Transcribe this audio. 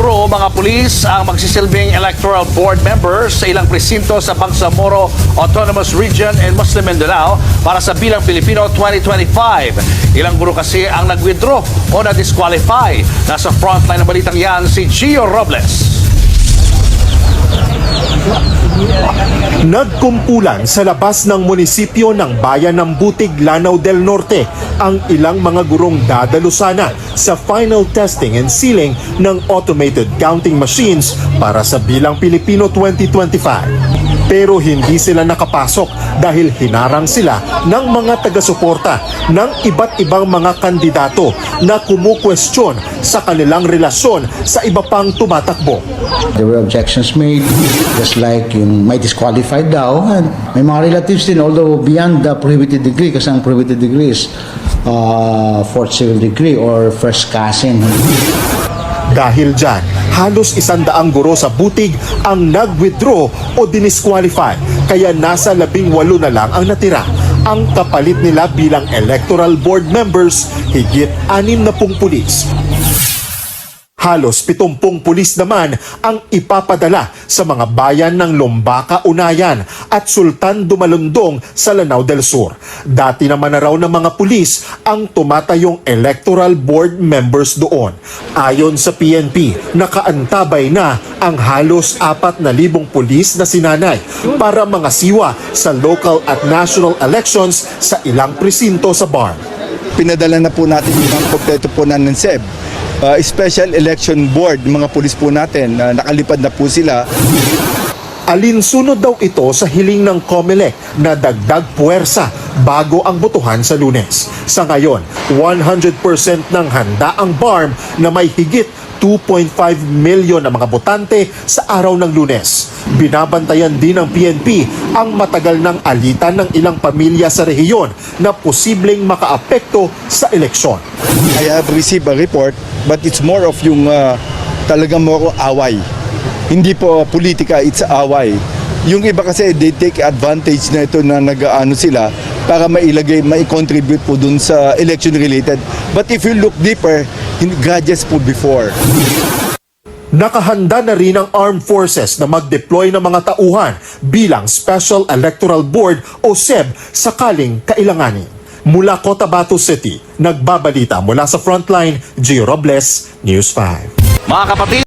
nag-withdraw mga pulis ang magsisilbing electoral board members sa ilang presinto sa Bangsamoro Autonomous Region in Muslim Mindanao para sa Bilang Pilipino 2025. Ilang guro kasi ang nag-withdraw o na-disqualify. Nasa frontline ng balitang yan si Gio Robles. Nagkumpulan sa labas ng munisipyo ng Bayan ng Butig, Lanao del Norte ang ilang mga gurong dadalusana sa final testing and sealing ng automated counting machines para sa Bilang Pilipino 2025. Pero hindi sila nakapasok dahil hinarang sila ng mga taga-suporta ng iba't ibang mga kandidato na kumukwestiyon sa kanilang relasyon sa iba pang tumatakbo. There were objections made, just like yung may disqualified daw. And may mga relatives din, although beyond the prohibited degree, kasi ang prohibited degree is fourth civil degree or first cousin. Dahil dyan, halos 100 guro sa Butig ang nag-withdraw o dinisqualify, kaya nasa 18 na lang ang natira. Ang kapalit nila bilang electoral board members, higit 60 pulis. Halos 70 pulis naman ang ipapadala sa mga bayan ng Lumbaca, Unayan at Sultan Dumalundong sa Lanao del Sur. Dati naman na raw ng mga pulis ang tumatayong electoral board members doon. Ayon sa PNP, nakaantabay na ang halos 4,000 pulis na sinanay para mga siwa sa local at national elections sa ilang presinto sa BARM. Pinadala na po natin yung kompleto po na ng SEB. Special Election Board, mga pulis po natin, nakalipad na po sila. Alinsunod daw ito sa hiling ng COMELEC na dagdag puwersa bago ang botohan sa Lunes. Sa ngayon, 100% ng handa ang BARM na may higit 2.5 milyon na mga botante sa araw ng Lunes. Binabantayan din ng PNP ang matagal ng alitan ng ilang pamilya sa rehiyon na posibleng makaapekto sa eleksyon. I have received a report, but it's more of yung talagang more away. Hindi po politika, it's away. Yung iba kasi they take advantage na ito na nag-aano sila para mai-contribute po dun sa election related. But if you look deeper, grudges po before. Nakahanda na rin ang Armed Forces na mag-deploy ng mga tauhan bilang Special Electoral Board o SEB sakaling kailanganin. Mula Cotabato City, nagbabalita mula sa Frontline, Gio Robles, News 5. Mga kapatid,